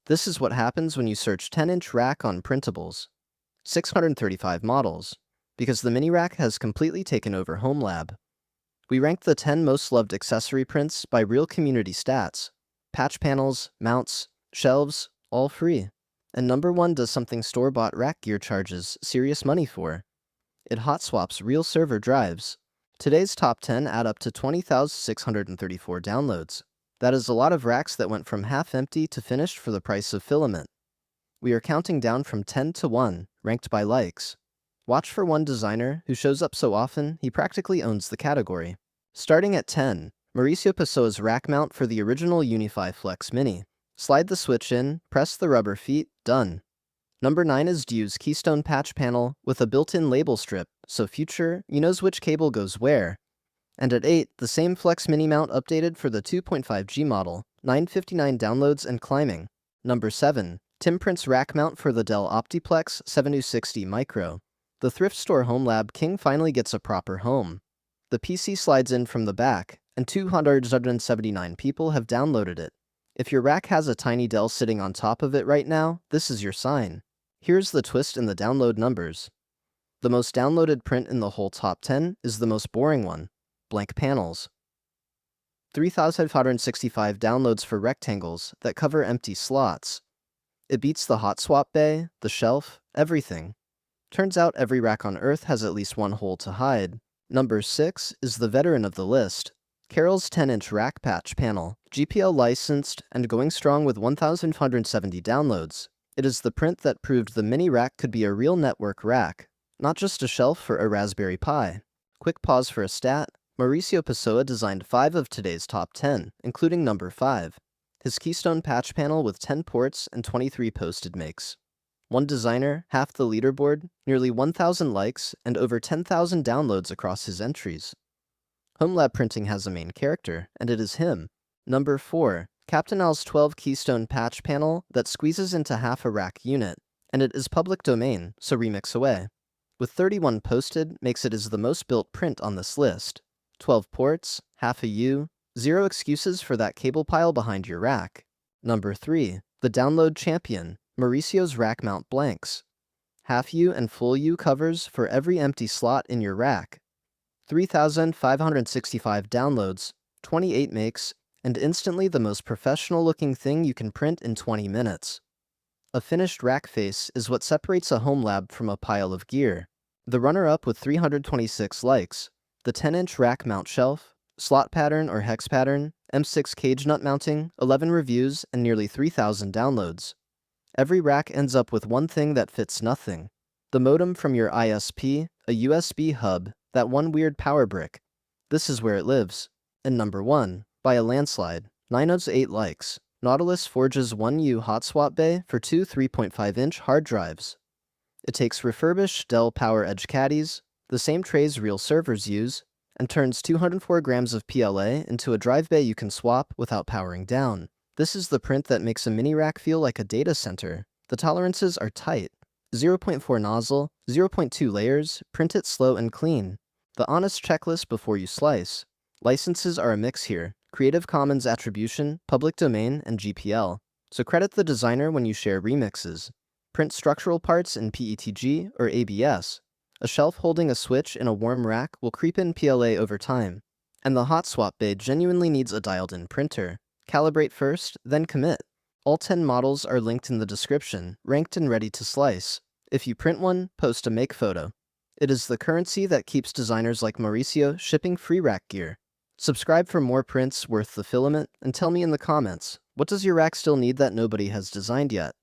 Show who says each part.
Speaker 1: This is what happens when you search 10-inch rack on printables. 635 models. Because the mini rack has completely taken over HomeLab. We ranked the 10 most loved accessory prints by real community stats. Patch panels, mounts, shelves, all free. And number 1 does something store-bought rack gear charges serious money for. It hot swaps real server drives. Today's top 10 add up to 20,634 downloads. That is a lot of racks that went from half empty to finished for the price of filament. We are counting down from 10 to 1, ranked by likes. Watch for one designer who shows up so often he practically owns the category. Starting at 10, Maurício Block's rack mount for the original Unify Flex Mini. Slide the switch in, press the rubber feet, done. Number 9 is Due's Keystone patch panel with a built-in label strip, so future, you knows which cable goes where. And at 8, the same Flex Mini mount updated for the 2.5G model, 959 downloads and climbing. Number 7, Tim Print's rack mount for the Dell OptiPlex 7260 Micro. The thrift store HomeLab King finally gets a proper home. The PC slides in from the back, and 279 people have downloaded it. If your rack has a tiny Dell sitting on top of it right now, this is your sign. Here's the twist in the download numbers. The most downloaded print in the whole top 10 is the most boring one. Blank panels. 3,565 downloads for rectangles that cover empty slots. It beats the hot swap bay, the shelf, everything. Turns out every rack on Earth has at least one hole to hide. Number 6 is the veteran of the list. Carol's 10-inch rack patch panel, GPL licensed and going strong with 1,570 downloads. It is the print that proved the mini rack could be a real network rack, not just a shelf for a Raspberry Pi. Quick pause for a stat. Maurício Block designed 5 of today's top 10, including number 5. His Keystone patch panel with 10 ports and 23 posted makes. One designer, half the leaderboard, nearly 1,000 likes, and over 10,000 downloads across his entries. HomeLab printing has a main character, and it is him. Number 4, Captain Al's 12 Keystone patch panel that squeezes into half a rack unit, and it is public domain, so remix away. With 31 posted, makes it is the most built print on this list. 12 ports, half a U, 0 excuses for that cable pile behind your rack. Number 3, the download champion, Mauricio's rack mount blanks. Half U and full U covers for every empty slot in your rack. 3,565 downloads, 28 makes, and instantly the most professional-looking thing you can print in 20 minutes. A finished rack face is what separates a HomeLab from a pile of gear. The runner-up with 326 likes, the 10-inch rack mount shelf, slot pattern or hex pattern, M6 cage nut mounting, 11 reviews, and nearly 3,000 downloads. Every rack ends up with one thing that fits nothing. The modem from your ISP, a USB hub, that one weird power brick. This is where it lives. And number 1, by a landslide, 908 likes. Nautilus forges 1U hot swap bay for two 3.5-inch hard drives. It takes refurbished Dell PowerEdge caddies, the same trays real servers use, and turns 204 grams of PLA into a drive bay you can swap without powering down. This is the print that makes a mini rack feel like a data center. The tolerances are tight. 0.4 nozzle, 0.2 layers, print it slow and clean. The honest checklist before you slice. Licenses are a mix here. Creative Commons Attribution, Public Domain, and GPL. So credit the designer when you share remixes. Print structural parts in PETG or ABS. A shelf holding a switch in a warm rack will creep in PLA over time. And the hot swap bay genuinely needs a dialed-in printer. Calibrate first, then commit. All 10 models are linked in the description, ranked and ready to slice. If you print one, post a make photo. It is the currency that keeps designers like Maurício shipping free rack gear. Subscribe for more prints worth the filament, and tell me in the comments, what does your rack still need that nobody has designed yet?